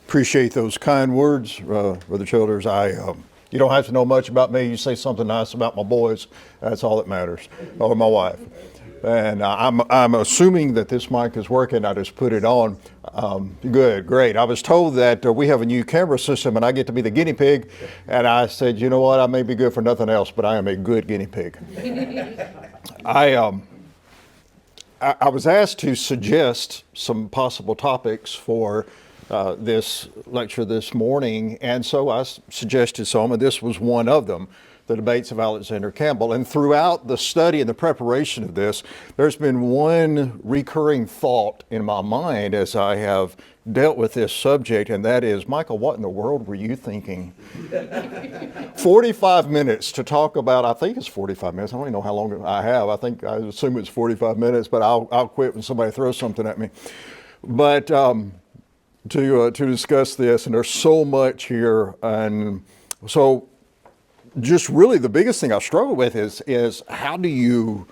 Appreciate those kind words, Brother Childers. You don't have to know much about me. You say something nice about my boys. That's all that matters, or my wife. And I'm assuming that this mic is working. I just put it on. Good, great. I was told that we have a new camera system and I get to be the guinea pig. And I said, you know what? I may be good for nothing else, but I am a good guinea pig. I was asked to suggest some possible topics for this lecture this morning, and so I suggested some, and this was one of them, the debates of Alexander Campbell. And throughout the study and the preparation of this, there's been one recurring thought in my mind as I have dealt with this subject, and that is, Michael, what in the world were you thinking? 45 minutes to talk about, I think it's 45 minutes. I don't even know how long I have. I assume it's 45 minutes, but I'll quit when somebody throws something at me. But to discuss this, and there's so much here, and so just really the biggest thing I struggle with is how do you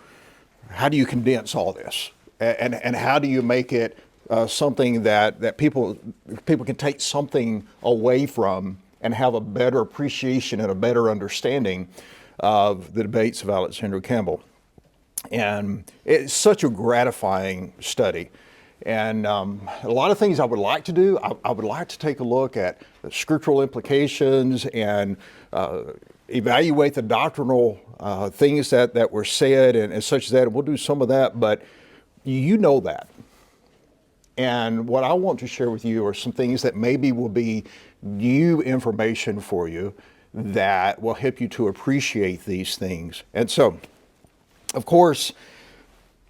condense all this, and how do you make it something that people can take something away from and have a better appreciation and a better understanding of the debates of Alexander Campbell. And it's such a gratifying study. And a lot of things I would like to do. I would like to take a look at the scriptural implications and evaluate the doctrinal things that were said and such as that. We'll do some of that, but you know that. And what I want to share with you are some things that maybe will be new information for you that will help you to appreciate these things. And so, of course,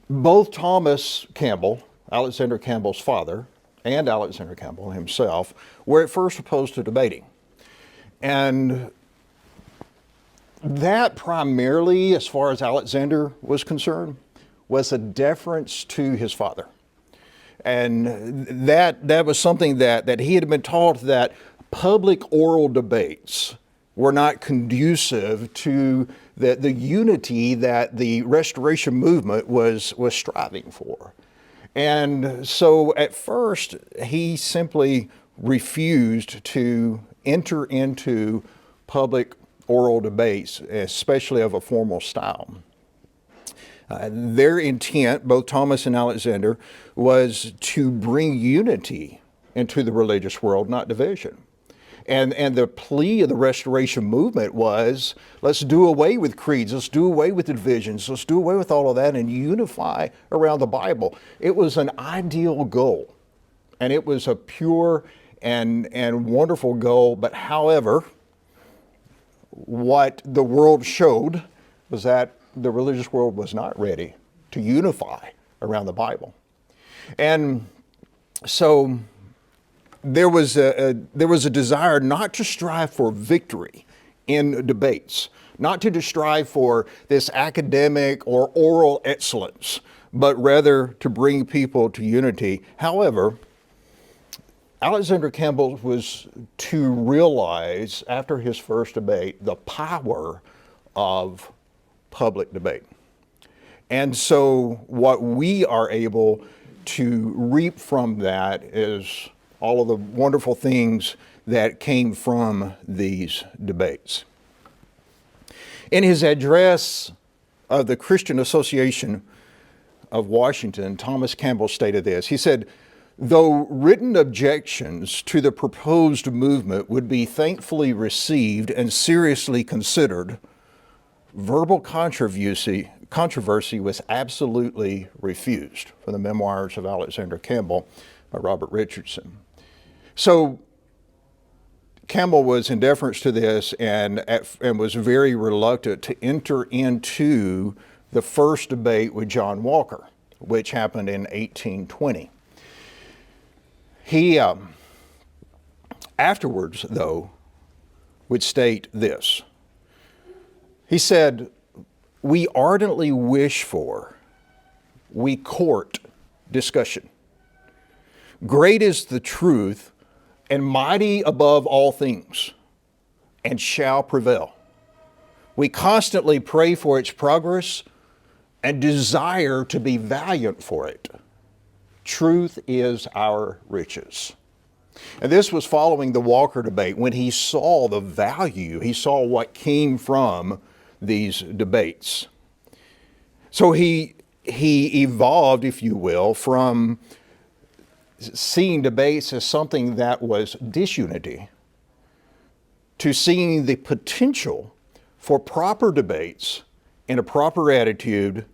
both Thomas Campbell, Alexander Campbell's father, and Alexander Campbell himself were at first opposed to debating. And that primarily, as far as Alexander was concerned, was a deference to his father. And that was something that he had been taught, that public oral debates were not conducive to the unity that the Restoration movement was striving for. And so at first, he simply refused to enter into public oral debates, especially of a formal style. Their intent, both Thomas and Alexander, was to bring unity into the religious world, not division. And the plea of the Restoration movement was, let's do away with creeds, let's do away with divisions, let's do away with all of that and unify around the Bible. It was an ideal goal, and it was a pure and wonderful goal. But however, what the world showed was that the religious world was not ready to unify around the Bible. And so there was a desire not to strive for victory in debates, not to strive for this academic or oral excellence, but rather to bring people to unity. However, Alexander Campbell was to realize after his first debate the power of public debate. And so what we are able to reap from that is all of the wonderful things that came from these debates. In his address of the Christian Association of Washington, Thomas Campbell stated this. He said, "Though written objections to the proposed movement would be thankfully received and seriously considered, verbal controversy was absolutely refused." From the Memoirs of Alexander Campbell by Robert Richardson. So Campbell was in deference to this and was very reluctant to enter into the first debate with John Walker, which happened in 1820. He afterwards, though, would state this. He said, "We ardently wish for, we court discussion. Great is the truth and mighty above all things, and shall prevail. We constantly pray for its progress and desire to be valiant for it. Truth is our riches." And this was following the Walker debate when he saw the value, he saw what came from these debates. So he evolved, if you will, from seeing debates as something that was disunity to seeing the potential for proper debates and a proper attitude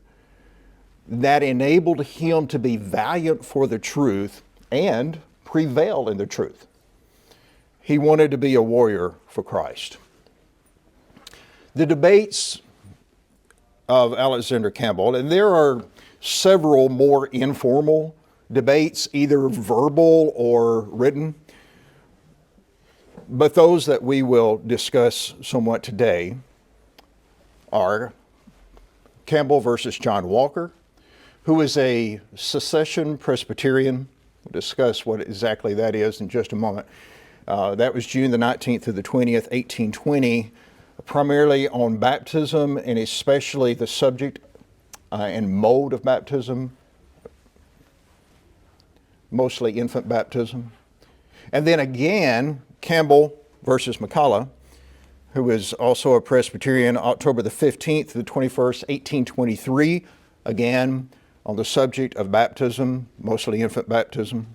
that enabled him to be valiant for the truth and prevail in the truth. He wanted to be a warrior for Christ. The debates of Alexander Campbell, and there are several more informal debates, either verbal or written, but those that we will discuss somewhat today are Campbell versus John Walker, who is a secession Presbyterian. We'll discuss what exactly that is in just a moment. That was June the 19th through the 20th, 1820, primarily on baptism and especially the subject and mode of baptism, mostly infant baptism. And then again, Campbell versus McCullough, who is also a Presbyterian, October the 15th to the 21st, 1823, again on the subject of baptism, mostly infant baptism.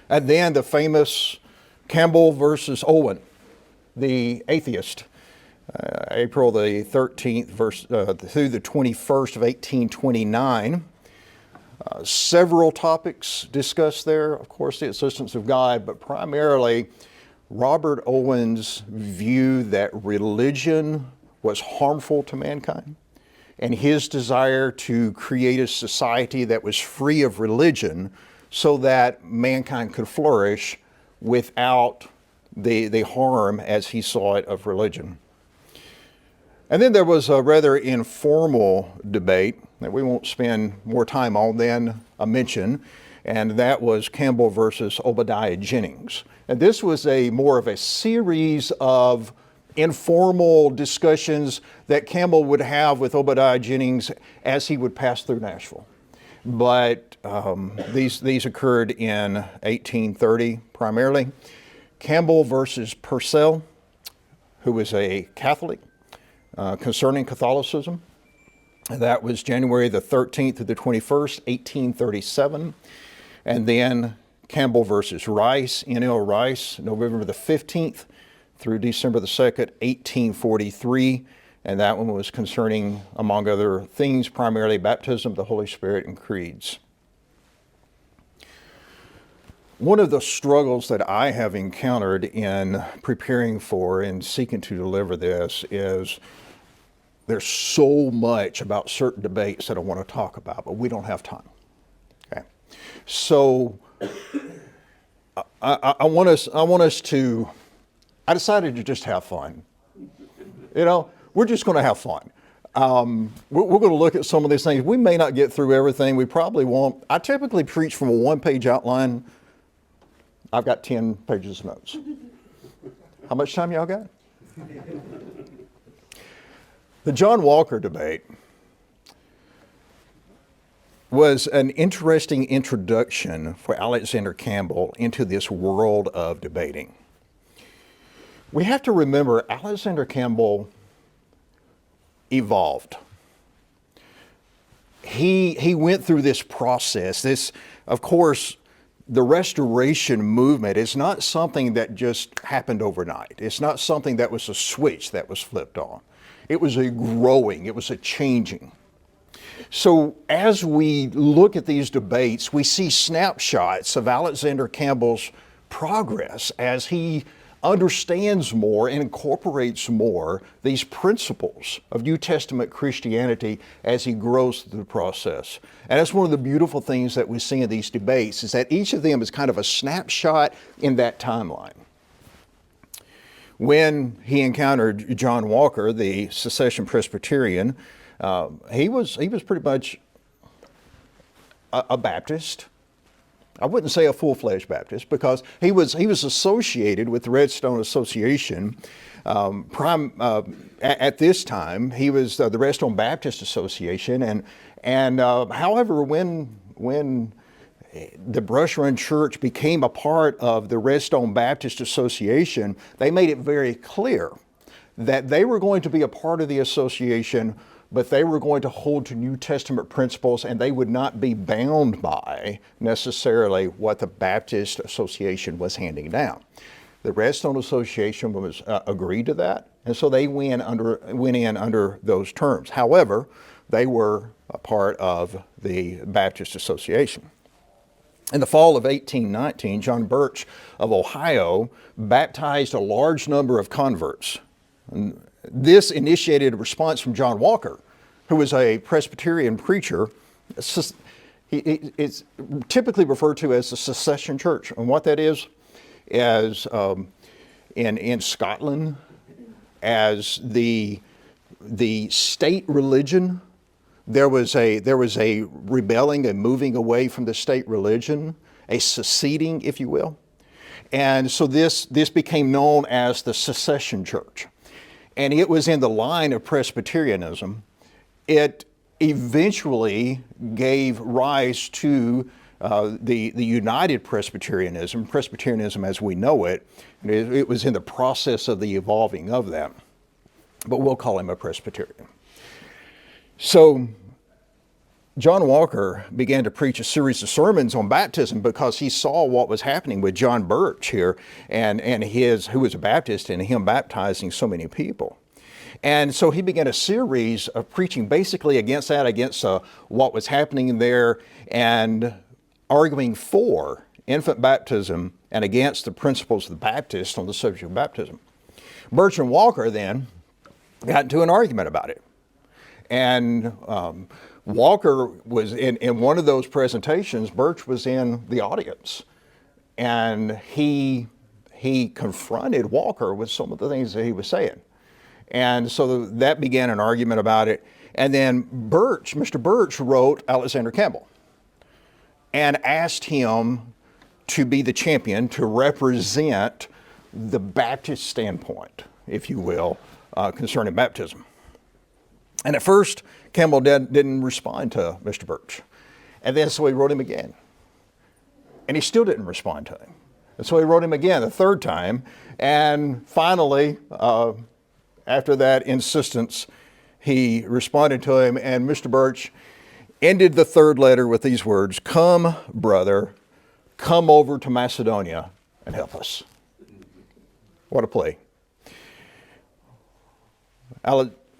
And then the famous Campbell versus Owen, the atheist, April the 13th through the 21st of 1829. Several topics discussed there, of course, the existence of God, but primarily Robert Owen's view that religion was harmful to mankind and his desire to create a society that was free of religion so that mankind could flourish without the harm, as he saw it, of religion. And then there was a rather informal debate that we won't spend more time on than a mention, and that was Campbell versus Obadiah Jennings. And this was more of a series of informal discussions that Campbell would have with Obadiah Jennings as he would pass through Nashville. But these occurred in 1830 primarily. Campbell versus Purcell, who was a Catholic, concerning Catholicism. That was January the 13th to the 21st, 1837. And then Campbell versus Rice, N.L. Rice, November the 15th through December the 2nd, 1843. And that one was concerning, among other things, primarily baptism, the Holy Spirit, and creeds. One of the struggles that I have encountered in preparing for and seeking to deliver this is there's so much about certain debates that I want to talk about, but we don't have time. Okay, so I decided to just have fun. You know, we're just going to have fun. We're going to look at some of these things. We may not get through everything. We probably won't. I typically preach from a one-page outline. I've got 10 pages of notes. How much time y'all got? The John Walker debate was an interesting introduction for Alexander Campbell into this world of debating. We have to remember Alexander Campbell evolved. He went through this process. This, of course, the Restoration movement is not something that just happened overnight. It's not something that was a switch that was flipped on. It was a growing, it was a changing. So as we look at these debates, we see snapshots of Alexander Campbell's progress as he understands more and incorporates more these principles of New Testament Christianity as he grows through the process. And that's one of the beautiful things that we see in these debates, is that each of them is kind of a snapshot in that timeline. When he encountered John Walker, the secession Presbyterian, he was pretty much a Baptist. I wouldn't say a full-fledged Baptist, because he was associated with the Redstone Association. At this time, he was the Redstone Baptist Association, and however, when the Brush Run Church became a part of the Redstone Baptist Association, they made it very clear that they were going to be a part of the association, but they were going to hold to New Testament principles, and they would not be bound by necessarily what the Baptist Association was handing down. The Redstone Association was agreed to that, and so they went in under those terms. However, they were a part of the Baptist Association. In the fall of 1819, John Birch of Ohio baptized a large number of converts. And this initiated a response from John Walker, who was a Presbyterian preacher. It's typically referred to as the Secession Church. And what that is in Scotland, as the state religion, there was a rebelling, a moving away from the state religion, a seceding, if you will. And so this became known as the Secession Church. And it was in the line of Presbyterianism. It eventually gave rise to the United Presbyterianism, Presbyterianism as we know it. It was in the process of the evolving of that. But we'll call him a Presbyterian. So John Walker began to preach a series of sermons on baptism because he saw what was happening with John Birch here and who was a Baptist, and him baptizing so many people. And so he began a series of preaching basically against that, against what was happening there, and arguing for infant baptism and against the principles of the Baptists on the subject of baptism. Birch and Walker then got into an argument about it. And Walker was in one of those presentations. Birch was in the audience, and he confronted Walker with some of the things that he was saying. And so that began an argument about it. And then Mr. Birch wrote Alexander Campbell and asked him to be the champion, to represent the Baptist standpoint, if you will, concerning baptism. And at first, Campbell didn't respond to Mr. Birch. And then so he wrote him again. And he still didn't respond to him. And so he wrote him again the third time. And finally, after that insistence, he responded to him. And Mr. Birch ended the third letter with these words: "Come, brother, come over to Macedonia and help us." What a plea.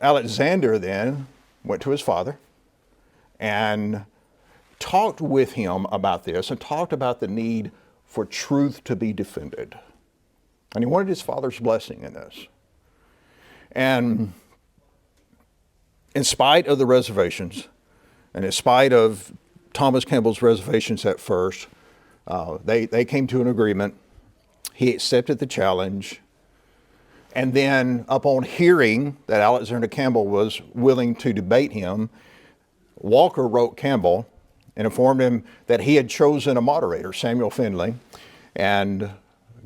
Alexander then went to his father and talked with him about this, and talked about the need for truth to be defended. And he wanted his father's blessing in this. And in spite of the reservations, and in spite of Thomas Campbell's reservations at first, they came to an agreement. He accepted the challenge. And then upon hearing that Alexander Campbell was willing to debate him, Walker wrote Campbell and informed him that he had chosen a moderator, Samuel Findlay, and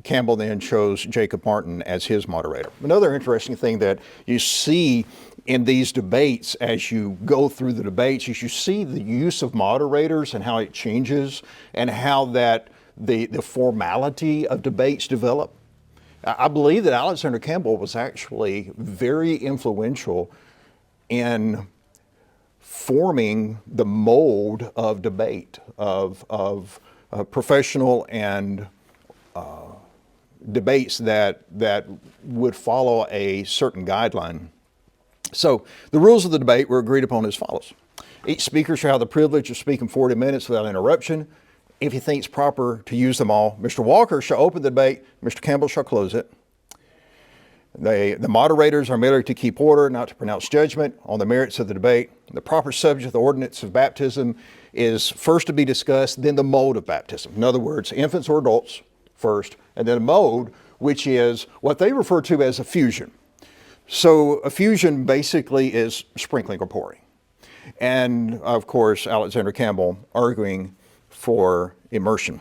Campbell then chose Jacob Martin as his moderator. Another interesting thing that you see in these debates as you go through the debates is you see the use of moderators and how it changes, and how that the formality of debates develop. I believe that Alexander Campbell was actually very influential in forming the mold of debate, of professional and debates that would follow a certain guideline. So the rules of the debate were agreed upon as follows. Each speaker shall have the privilege of speaking 40 minutes without interruption. If he thinks proper to use them all, Mr. Walker shall open the debate, Mr. Campbell shall close it. The moderators are merely to keep order, not to pronounce judgment on the merits of the debate. The proper subject of the ordinance of baptism is first to be discussed, then the mode of baptism. In other words, infants or adults first, and then a mode, which is what they refer to as effusion. So effusion basically is sprinkling or pouring. And of course, Alexander Campbell arguing for immersion.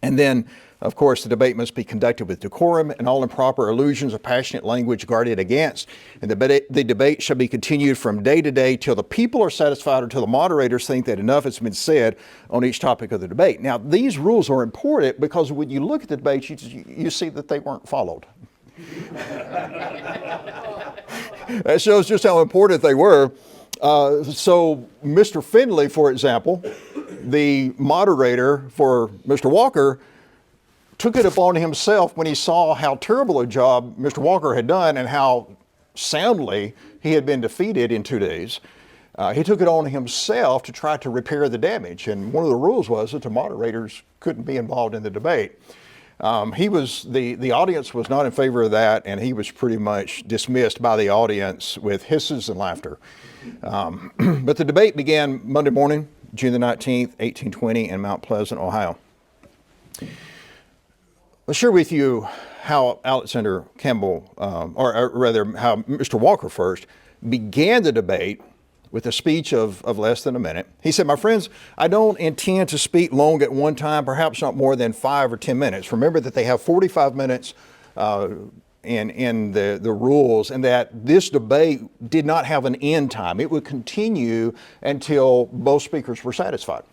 And then, of course, the debate must be conducted with decorum, and all improper allusions or passionate language guarded against. And the debate shall be continued from day to day till the people are satisfied or till the moderators think that enough has been said on each topic of the debate. Now, these rules are important because when you look at the debates, you see that they weren't followed. That shows just how important they were. So Mr. Finley, for example, the moderator for Mr. Walker, took it upon himself when he saw how terrible a job Mr. Walker had done and how soundly he had been defeated in 2 days. He took it on himself to try to repair the damage. And one of the rules was that the moderators couldn't be involved in the debate. The audience was not in favor of that, and he was pretty much dismissed by the audience with hisses and laughter. But the debate began Monday morning, June the 19th, 1820, in Mount Pleasant, Ohio. I'll share with you how Alexander Campbell, or rather how Mr. Walker first, began the debate with a speech of less than a minute. He said, "My friends, I don't intend to speak long at one time, perhaps not more than 5 or 10 minutes. Remember that they have 45 minutes in the rules, and that this debate did not have an end time. It would continue until both speakers were satisfied."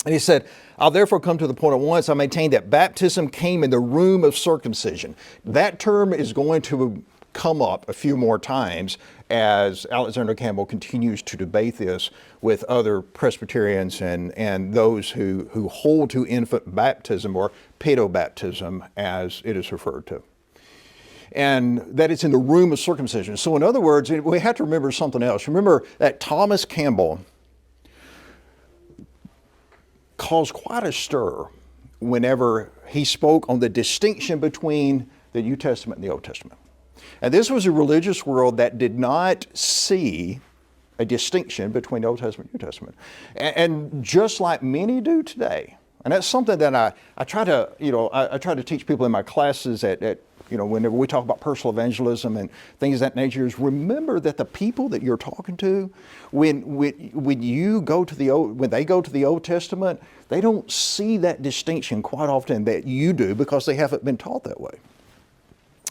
And he said, "I'll therefore come to the point at once. I maintain that baptism came in the room of circumcision." That term is going to come up a few more times as Alexander Campbell continues to debate this with other Presbyterians and those who hold to infant baptism, or pedobaptism as it is referred to. And that it's in the room of circumcision. So in other words, we have to remember something else. Remember that Thomas Campbell caused quite a stir whenever he spoke on the distinction between the New Testament and the Old Testament. And this was a religious world that did not see a distinction between the Old Testament and New Testament. And just like many do today, and that's something that I try to teach people in my classes whenever we talk about personal evangelism and things of that nature, is remember that the people that you're talking to, when they go to the Old Testament, they don't see that distinction quite often that you do because they haven't been taught that way.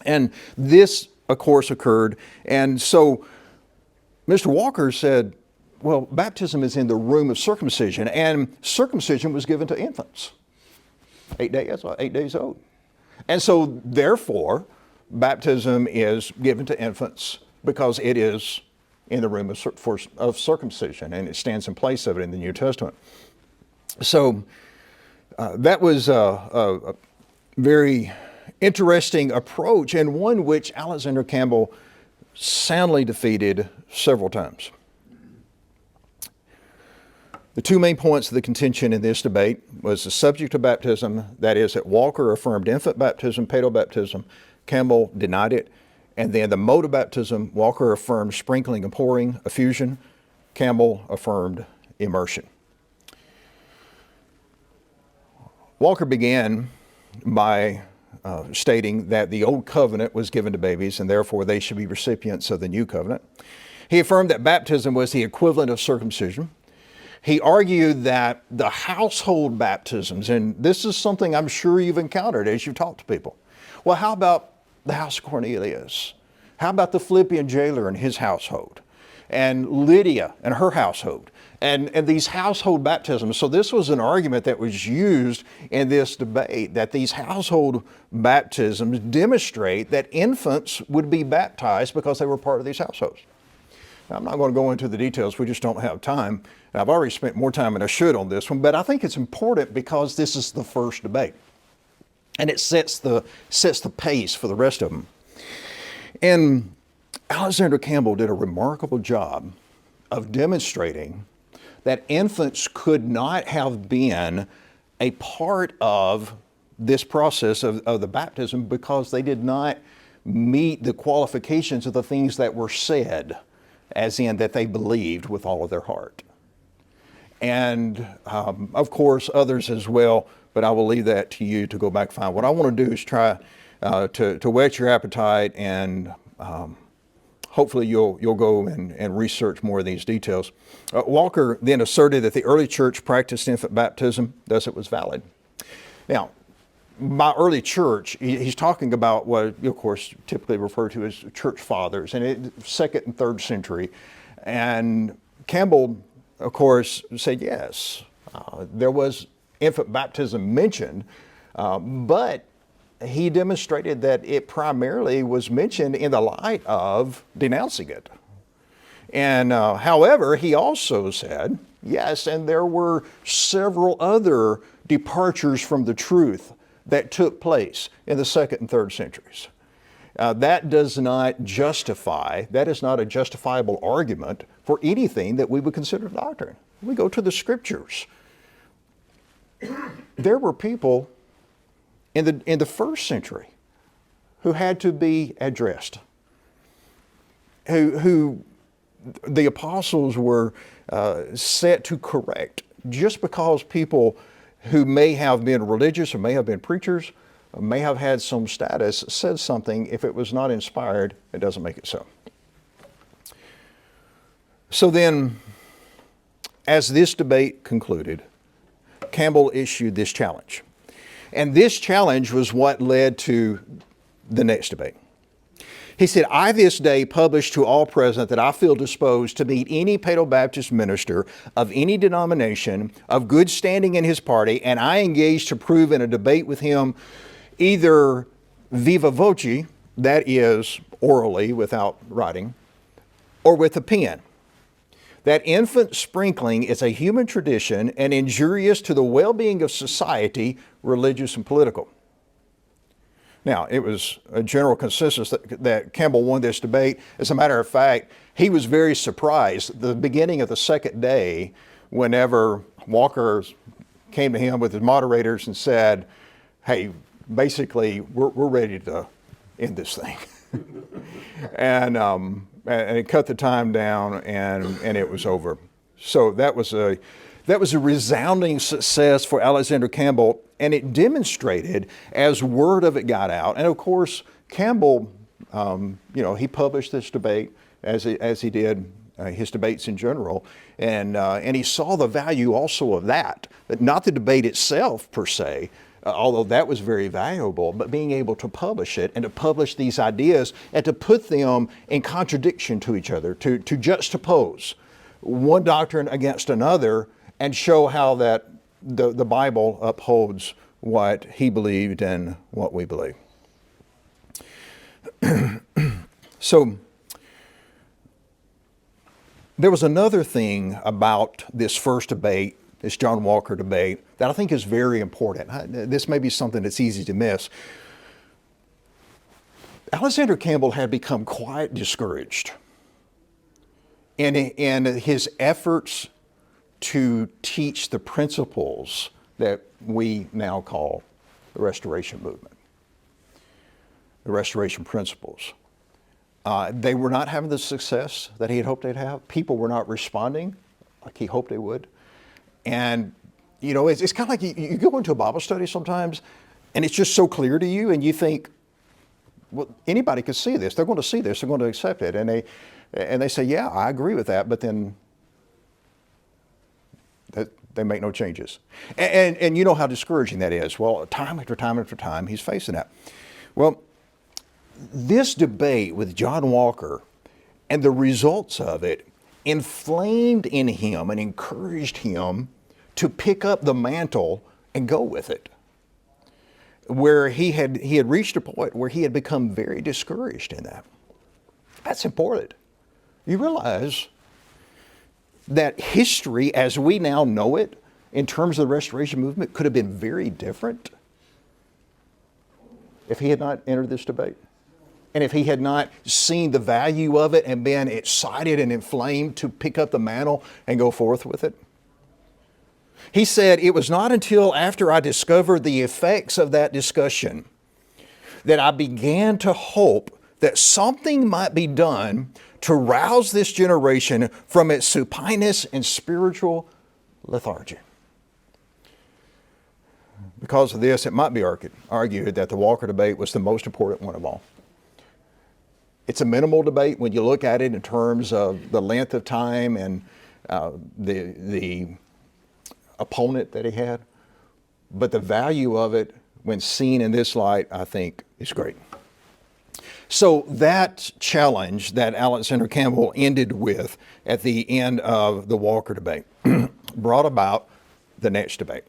And this, of course, occurred. And so Mr. Walker said, well, baptism is in the room of circumcision, and circumcision was given to infants, 8 days old. And so, therefore, baptism is given to infants because it is in the room of circumcision, and it stands in place of it in the New Testament. So, that was a very interesting approach, and one which Alexander Campbell soundly defeated several times. The two main points of the contention in this debate was the subject of baptism, that is, that Walker affirmed infant baptism, pedobaptism, Campbell denied it, and then the mode of baptism, Walker affirmed sprinkling and pouring, effusion, Campbell affirmed immersion. Walker began by stating that the old covenant was given to babies and therefore they should be recipients of the new covenant. He affirmed that baptism was the equivalent of circumcision. He argued that the household baptisms, and this is something I'm sure you've encountered as you've talked to people. Well, how about the house of Cornelius? How about the Philippian jailer and his household? And Lydia and her household? And these household baptisms. So this was an argument that was used in this debate, that these household baptisms demonstrate that infants would be baptized because they were part of these households. Now, I'm not going to go into the details, we just don't have time. And I've already spent more time than I should on this one, but I think it's important because this is the first debate. And it sets the pace for the rest of them. And Alexander Campbell did a remarkable job of demonstrating that infants could not have been a part of this process of the baptism because they did not meet the qualifications of the things that were said, as in that they believed with all of their heart. And of course others as well, but I will leave that to you to go back and find. What I want to do is try to whet your appetite, and hopefully you'll go and research more of these details. Walker then asserted that the early church practiced infant baptism, thus it was valid. Now, by early church, he's talking about what, of course, typically referred to as church fathers, and second and third century. And Campbell, of course, said yes, there was infant baptism mentioned, but he demonstrated that it primarily was mentioned in the light of denouncing it. And however, he also said, yes, and there were several other departures from the truth that took place in the second and third centuries. That does not justify, that is not a justifiable argument for anything that we would consider doctrine. We go to the scriptures. There were people in the first century who had to be addressed, who the apostles were set to correct, just because people who may have been religious or may have been preachers, or may have had some status, said something. If it was not inspired, it doesn't make it so. So then, as this debate concluded, Campbell issued this challenge. And this challenge was what led to the next debate. He said, I this day publish to all present that I feel disposed to meet any Paedo-Baptist minister of any denomination of good standing in his party, and I engage to prove in a debate with him either viva voce, that is orally without writing, or with a pen, that infant sprinkling is a human tradition and injurious to the well-being of society, religious and political. Now, it was a general consensus that Campbell won this debate. As a matter of fact, he was very surprised at the beginning of the second day whenever Walker came to him with his moderators and said, hey, basically, we're ready to end this thing. and it cut the time down, and it was over. So that was a resounding success for Alexander Campbell, and it demonstrated as word of it got out. And of course, Campbell, he published this debate as he did his debates in general, and he saw the value also of that, but not the debate itself per se, although that was very valuable, but being able to publish it and to publish these ideas and to put them in contradiction to each other, to juxtapose one doctrine against another and show how that the Bible upholds what he believed and what we believe. So there was another thing about this first debate, this John Walker debate, that I think is very important. This may be something that's easy to miss. Alexander Campbell had become quite discouraged in his efforts to teach the principles that we now call the Restoration movement, the Restoration principles. They were not having the success that he had hoped they'd have. People were not responding like he hoped they would. And, it's kind of like you go into a Bible study sometimes, and it's just so clear to you, and you think, well, anybody could see this. They're going to see this. They're going to accept it. And they say, yeah, I agree with that, but then they make no changes. And you know how discouraging that is. Well, time after time after time, he's facing that. Well, this debate with John Walker and the results of it inflamed in him and encouraged him to pick up the mantle and go with it. Where he had reached a point where he had become very discouraged in that. That's important. You realize that history as we now know it in terms of the Restoration movement could have been very different if he had not entered this debate. And if he had not seen the value of it and been excited and inflamed to pick up the mantle and go forth with it. He said, it was not until after I discovered the effects of that discussion that I began to hope that something might be done to rouse this generation from its supineness and spiritual lethargy. Because of this, it might be argued that the Walker debate was the most important one of all. It's a minimal debate when you look at it in terms of the length of time and the opponent that he had. but the value of it when seen in this light, I think, is great. So that challenge that Alexander Campbell ended with at the end of the Walker debate brought about the next debate.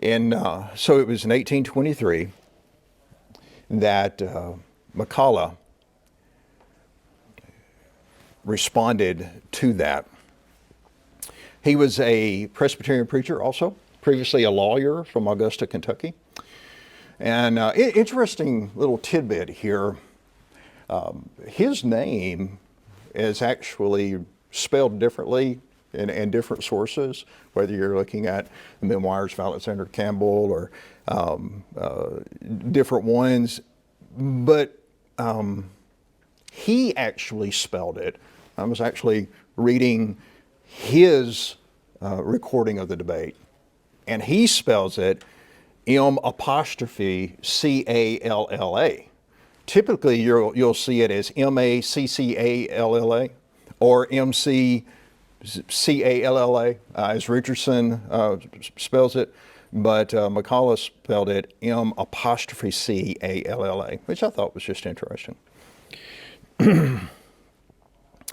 And so it was in 1823 that McCullough responded to that. He was a Presbyterian preacher also, previously a lawyer from Augusta, Kentucky. And interesting little tidbit here, his name is actually spelled differently in different sources, whether you're looking at the memoirs of Alexander Campbell or different ones. But he actually spelled it. I was actually reading his recording of the debate, and he spells it M''Calla. Typically, you'll see it as Maccalla or Mccalla, as Richardson spells it, but McCullough spelled it M'Calla, which I thought was just interesting.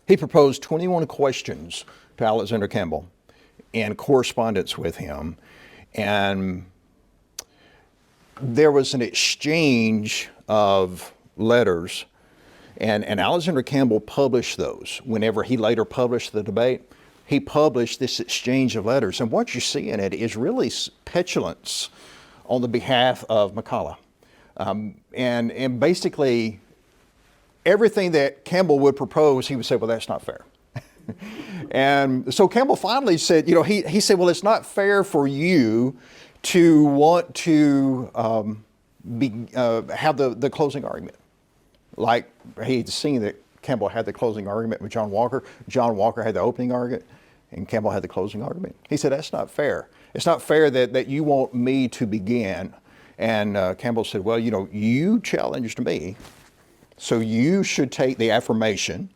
He proposed 21 questions to Alexander Campbell in correspondence with him, and there was an exchange of letters, and Alexander Campbell published those. Whenever he later published the debate, he published this exchange of letters, and what you see in it is really petulance on the behalf of McCullough. And basically, everything that Campbell would propose, he would say, well, that's not fair. And so Campbell finally said, he said, well, it's not fair for you to want to have the closing argument. Like he'd seen that Campbell had the closing argument with John Walker. John Walker had the opening argument, and Campbell had the closing argument. He said, that's not fair. It's not fair that you want me to begin. And Campbell said, well, you challenged me, so you should take the affirmation,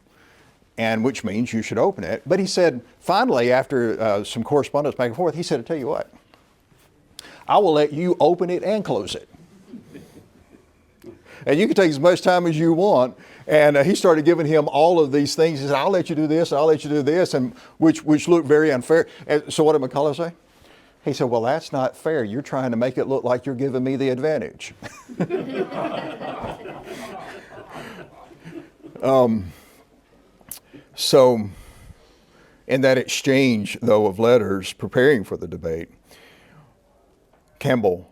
and which means you should open it. But he said, finally, after some correspondence back and forth, he said, I'll tell you what, I will let you open it and close it. And you can take as much time as you want. And he started giving him all of these things. He said, I'll let you do this, I'll let you do this, and which looked very unfair. And so what did McCullough say? He said, well, that's not fair. You're trying to make it look like you're giving me the advantage. So in that exchange, though, of letters preparing for the debate, Campbell,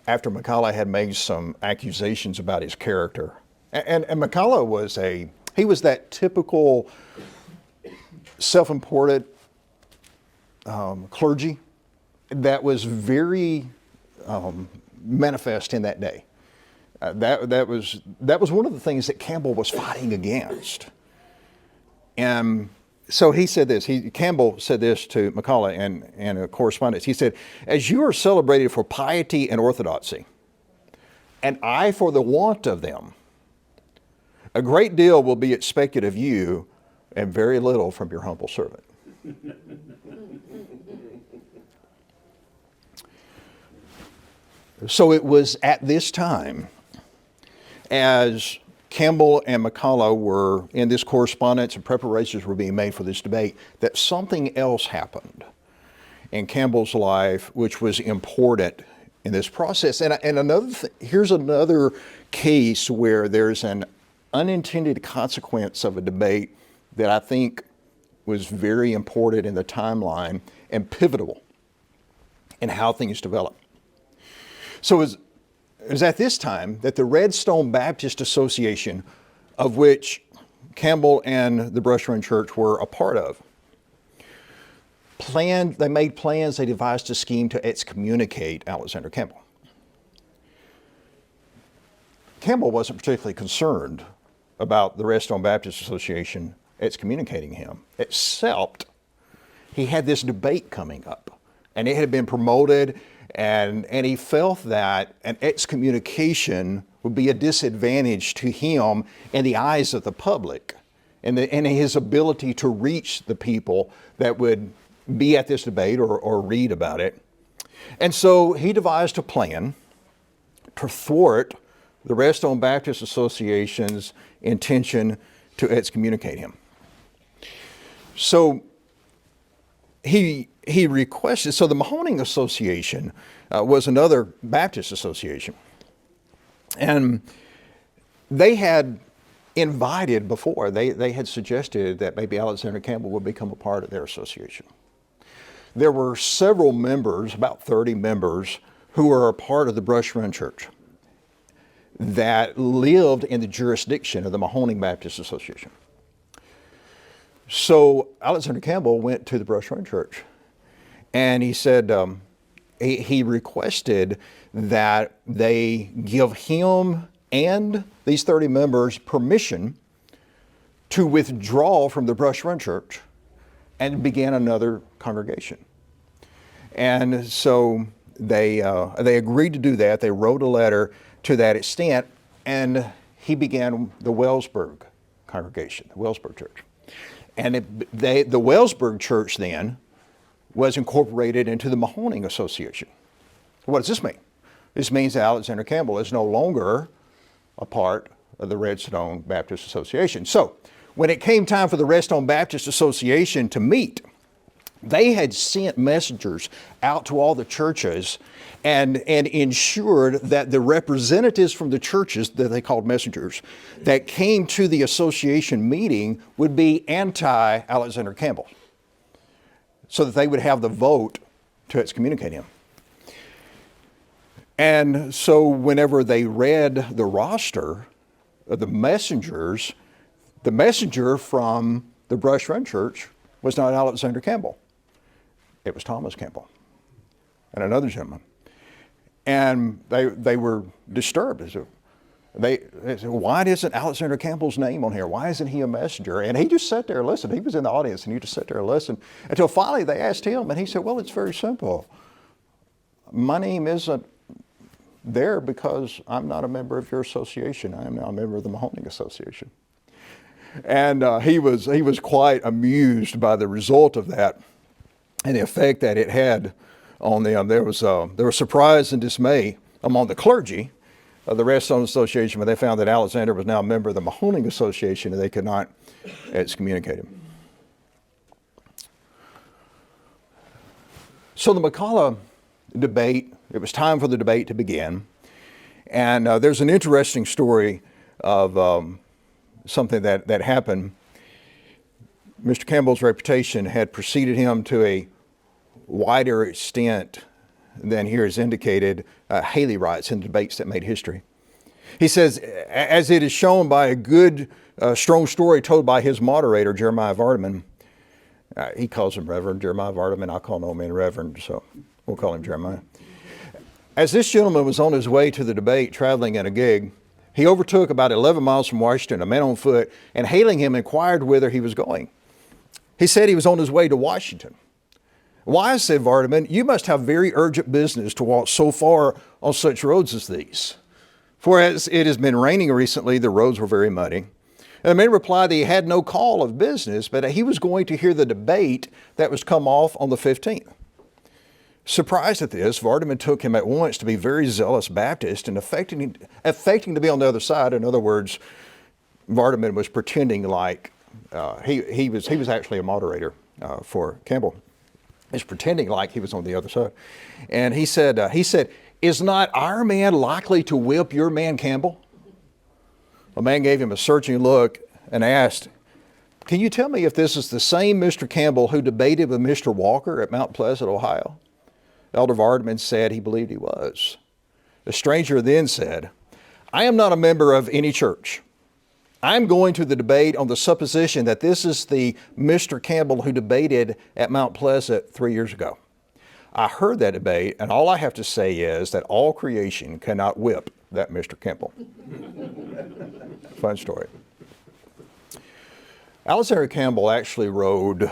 after McCullough had made some accusations about his character, and McCullough was that typical self-important clergy that was very manifest in that day. That was one of the things that Campbell was fighting against. And so he said this, Campbell said this to McCullough in a correspondence. He said, as you are celebrated for piety and orthodoxy, and I for the want of them, a great deal will be expected of you and very little from your humble servant. So it was at this time, as Campbell and McCullough were in this correspondence and preparations were being made for this debate, that something else happened in Campbell's life which was important in this process. And here's another case where there's an unintended consequence of a debate that I think was very important in the timeline and pivotal in how things developed. So it was at this time that the Redstone Baptist Association, of which Campbell and the Brush Run Church were a part of, they made plans, they devised a scheme to excommunicate Alexander Campbell. Campbell wasn't particularly concerned about the Redstone Baptist Association excommunicating him, except he had this debate coming up, and it had been promoted, and he felt that an excommunication would be a disadvantage to him in the eyes of the public, and his ability to reach the people that would be at this debate or read about it. And so he devised a plan to thwart the Redstone Baptist Association's intention to excommunicate him. So he requested, so the Mahoning Association was another Baptist association. And they had invited before, they had suggested that maybe Alexander Campbell would become a part of their association. There were several members, about 30 members, who were a part of the Brush Run Church that lived in the jurisdiction of the Mahoning Baptist Association. So Alexander Campbell went to the Brush Run Church, and he said, he requested that they give him and these 30 members permission to withdraw from the Brush Run Church and begin another congregation. And so they agreed to do that. They wrote a letter to that extent, and he began the Wellsburg congregation, the Wellsburg Church. And the Wellsburg Church then was incorporated into the Mahoning Association. What does this mean? This means that Alexander Campbell is no longer a part of the Redstone Baptist Association. So when it came time for the Redstone Baptist Association to meet, they had sent messengers out to all the churches and ensured that the representatives from the churches that they called messengers that came to the association meeting would be anti-Alexander Campbell, so that they would have the vote to excommunicate him. And so whenever they read the roster of the messengers, the messenger from the Brush Run Church was not Alexander Campbell. It was Thomas Campbell and another gentleman. And they were disturbed. They said, why isn't Alexander Campbell's name on here? Why isn't he a messenger? And he just sat there and listened. He was in the audience, and he just sat there and listened until finally they asked him, and he said, well, it's very simple. My name isn't there because I'm not a member of your association. I am now a member of the Mahoning Association. And he was quite amused by the result of that and the effect that it had on them. There was surprise and dismay among the clergy of the Redstone Association when they found that Alexander was now a member of the Mahoning Association and they could not excommunicate him. So the McCullough debate, it was time for the debate to begin. And there's an interesting story of something that happened. Mr. Campbell's reputation had preceded him to a wider extent than here is indicated, Haley writes in debates that made history. He says, as it is shown by a good, strong story told by his moderator, Jeremiah Vardaman. He calls him Reverend Jeremiah Vardaman. I call no man Reverend, so we'll call him Jeremiah. As this gentleman was on his way to the debate, traveling in a gig, he overtook about 11 miles from Washington a man on foot, and hailing him, inquired whither he was going. He said he was on his way to Washington. Why, said Vardaman, you must have very urgent business to walk so far on such roads as these. For as it has been raining recently, the roads were very muddy. And the man replied that he had no call of business, but that he was going to hear the debate that was come off on the 15th. Surprised at this, Vardaman took him at once to be very zealous Baptist and affecting to be on the other side. In other words, Vardaman was pretending like he was actually a moderator for Campbell. He's pretending like he was on the other side. And he said, is not our man likely to whip your man Campbell? The man gave him a searching look and asked, can you tell me if this is the same Mr. Campbell who debated with Mr. Walker at Mount Pleasant, Ohio? Elder Vardaman said he believed he was. The stranger then said, I am not a member of any church. I'm going to the debate on the supposition that this is the Mr. Campbell who debated at Mount Pleasant 3 years ago. I heard that debate, and all I have to say is that all creation cannot whip that Mr. Campbell. Fun story. Alexander Campbell actually rode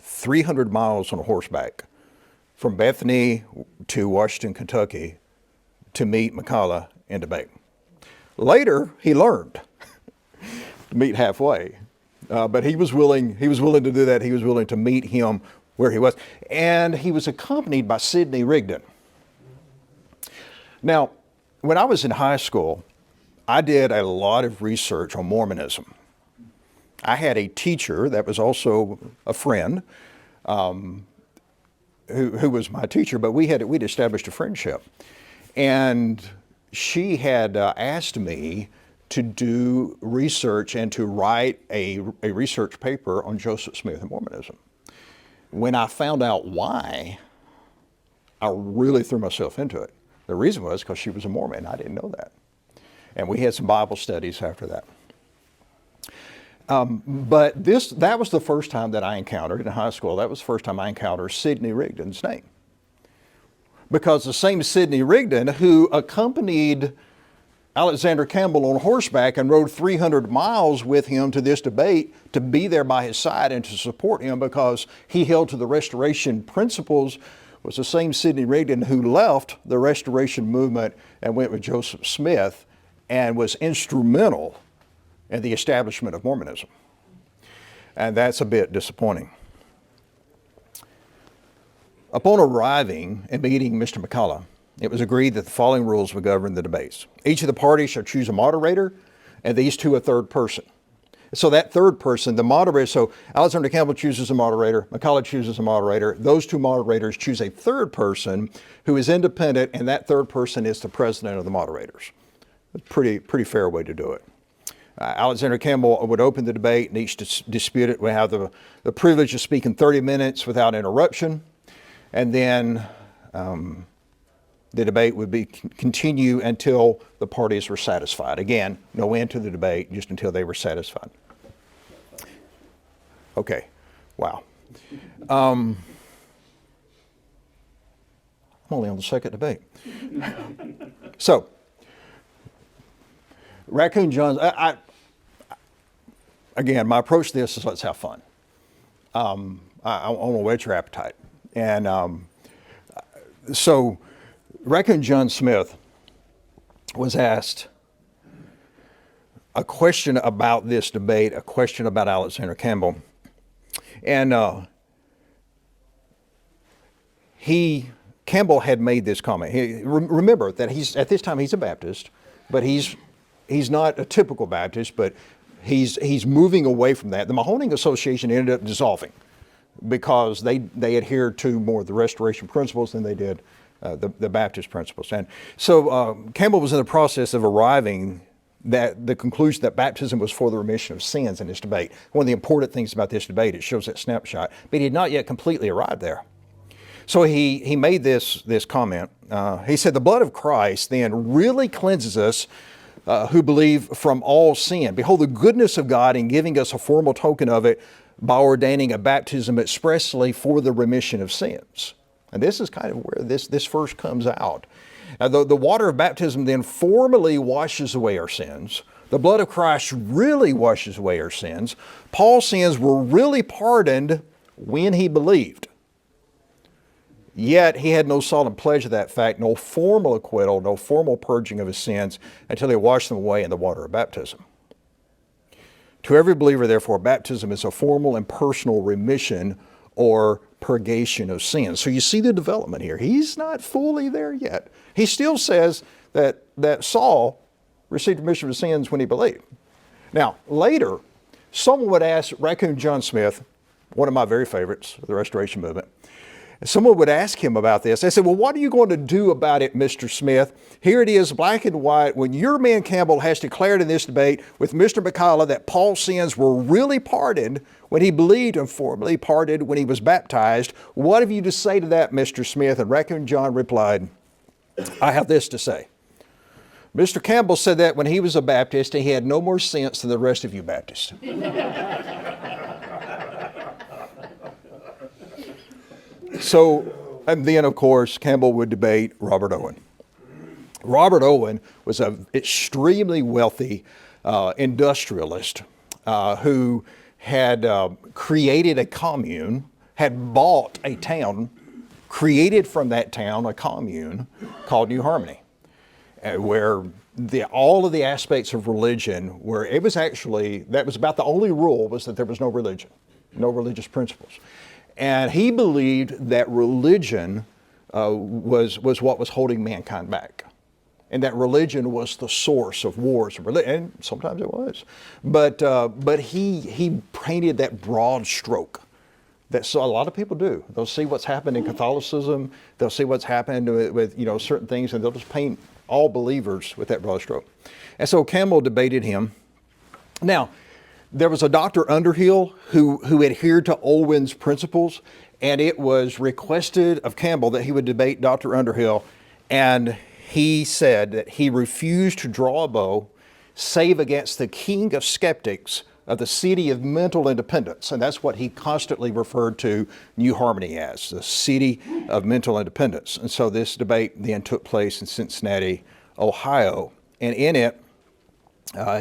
300 miles on horseback from Bethany to Washington, Kentucky to meet McCullough in debate. Later, he learned to meet halfway, but he was willing to do that. He was willing to meet him where he was. And he was accompanied by Sidney Rigdon. Now, when I was in high school, I did a lot of research on Mormonism. I had a teacher that was also a friend, who was my teacher, but we'd established a friendship. And she had asked me to do research and to write a research paper on Joseph Smith and Mormonism. When I found out why, I really threw myself into it. The reason was because she was a Mormon. I didn't know that. And we had some Bible studies after that. But that was the first time that I encountered, in high school, that was the first time I encountered Sidney Rigdon's name. Because the same Sidney Rigdon who accompanied Alexander Campbell on horseback and rode 300 miles with him to this debate, to be there by his side and to support him because he held to the Restoration principles, was the same Sidney Rigdon who left the Restoration movement and went with Joseph Smith and was instrumental in the establishment of Mormonism. And that's a bit disappointing. Upon arriving and meeting Mr. McCullough, it was agreed that the following rules would govern the debates. Each of the parties shall choose a moderator, and these two a third person. So that third person, the moderator, so Alexander Campbell chooses a moderator, McCullough chooses a moderator, those two moderators choose a third person who is independent, and that third person is the president of the moderators. It's a pretty fair way to do it. Alexander Campbell would open the debate, and each disputant would have the privilege of speaking 30 minutes without interruption. And then the debate would continue until the parties were satisfied. Again, no end to the debate, just until they were satisfied. Okay, wow. I'm only on the second debate. So, Raccoon John's, again, my approach to this is let's have fun. I want to whet your appetite. And so Raccoon John Smith was asked a question about this debate, a question about Alexander Campbell. And Campbell had made this comment. Remember that at this time he's a Baptist, but he's not a typical Baptist, but he's moving away from that. The Mahoning Association ended up dissolving because they adhered to more of the Restoration principles than they did the Baptist principles. And so Campbell was in the process of arriving at the conclusion that baptism was for the remission of sins in this debate. One of the important things about this debate, it shows that snapshot, but he had not yet completely arrived there. So he made this comment. He said, the blood of Christ then really cleanses us who believe from all sin. Behold the goodness of God in giving us a formal token of it by ordaining a baptism expressly for the remission of sins. And this is kind of where this first comes out. Now, the water of baptism then formally washes away our sins. The blood of Christ really washes away our sins. Paul's sins were really pardoned when he believed. Yet he had no solemn pledge of that fact, no formal acquittal, no formal purging of his sins until he washed them away in the water of baptism. To every believer, therefore, baptism is a formal and personal remission or purgation of sins. So you see the development here. He's not fully there yet. He still says that Saul received remission of sins when he believed. Now, later, someone would ask Raccoon John Smith, one of my very favorites of the Restoration movement, someone would ask him about this. They said, well, what are you going to do about it, Mr. Smith? Here it is, black and white. When your man Campbell has declared in this debate with Mr. McCullough that Paul's sins were really pardoned when he believed and formally pardoned when he was baptized, what have you to say to that, Mr. Smith? And Raccoon John replied, I have this to say. Mr. Campbell said that when he was a Baptist, and he had no more sense than the rest of you Baptists. So, and then of course, Campbell would debate Robert Owen. Robert Owen was an extremely wealthy industrialist who had created a commune, had bought a town, created from that town a commune called New Harmony, where all of the aspects of religion were, it was actually, that was about the only rule was that there was no religion, no religious principles. And he believed that religion was what was holding mankind back. and that religion was the source of wars, and sometimes it was. But he painted that broad stroke. That a lot of people do. They'll see what's happened in Catholicism. They'll see what's happened with certain things, and they'll just paint all believers with that broad stroke. And so Campbell debated him. Now, there was a Dr. Underhill who adhered to Owen's principles, and it was requested of Campbell that he would debate Dr. Underhill, and he said that he refused to draw a bow save against the king of skeptics of the city of mental independence. And that's what he constantly referred to New Harmony as, the city of mental independence. And so this debate then took place in Cincinnati, Ohio. And in it,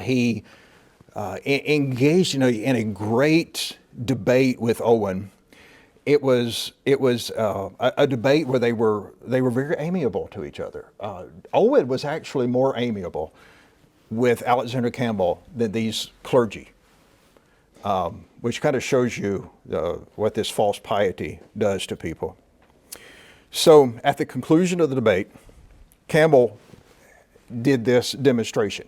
he engaged in a great debate with Owen. It was a debate where they were very amiable to each other. Owen was actually more amiable with Alexander Campbell than these clergy, which kind of shows you what this false piety does to people. So at the conclusion of the debate, Campbell did this demonstration.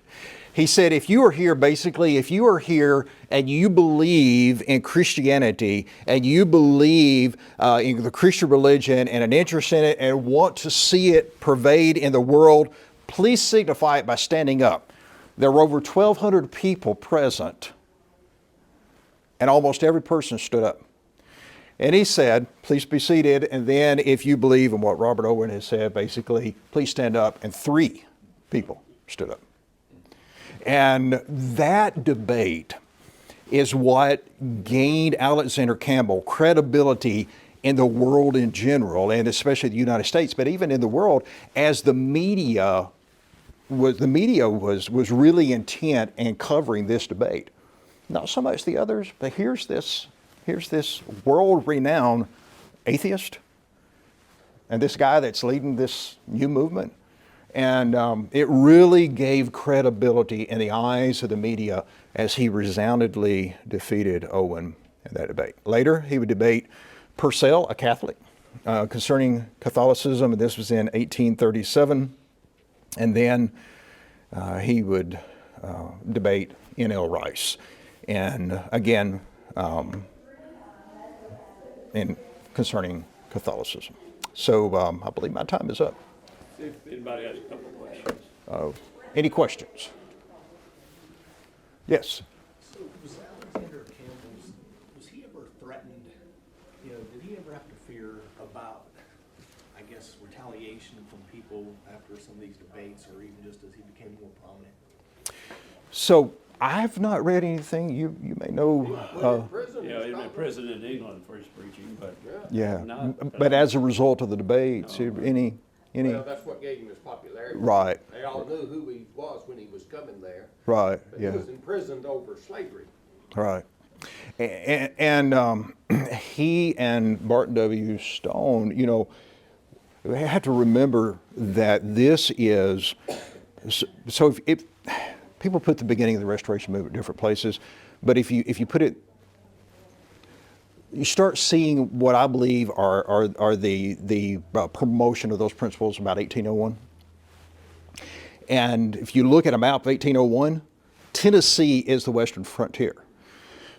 He said, if you are here and you believe in Christianity and you believe in the Christian religion and an interest in it and want to see it pervade in the world, please signify it by standing up. There were over 1,200 people present, and almost every person stood up. And he said, please be seated, and then if you believe in what Robert Owen has said, basically, please stand up, and 3 people stood up. And that debate is what gained Alexander Campbell credibility in the world in general, and especially the United States, but even in the world, as the media was really intent in covering this debate. Not so much the others, but here's this world-renowned atheist, and this guy that's leading this new movement. And it really gave credibility in the eyes of the media as he resoundingly defeated Owen in that debate. Later, he would debate Purcell, a Catholic, concerning Catholicism, and this was in 1837. And then he would debate N.L. Rice, and again, in concerning Catholicism. So I believe my time is up. If anybody has a couple of questions. Any questions? Yes. So was Alexander Campbell's, was he ever threatened, did he ever have to fear about, I guess, retaliation from people after some of these debates, or even just as he became more prominent? So I've not read anything. You may know. Yeah, he was in prison in England for his preaching, but Yeah, but as a result of the debates, any. Well, that's what gave him his popularity. Right. They all knew who he was when he was coming there. Right. But Yeah. he was imprisoned over slavery. Right. And he and Barton W. Stone, they have to remember that this is, so if people put the beginning of the Restoration Movement in different places, but if you put it, you start seeing what I believe are the promotion of those principles about 1801. And if you look at a map of 1801, Tennessee is the western frontier.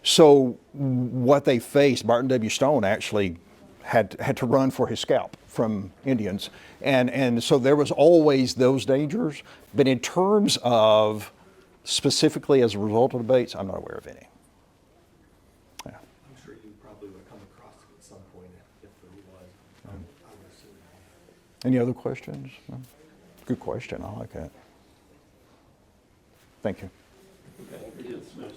So what they faced, Barton W. Stone actually had to run for his scalp from Indians. And so there was always those dangers. But in terms of specifically as a result of debates, I'm not aware of any. I'm sure you probably would have come across it at some point if there was. I would assume. Any other questions? Good question. I like that. Thank you. okay, it's dismissed.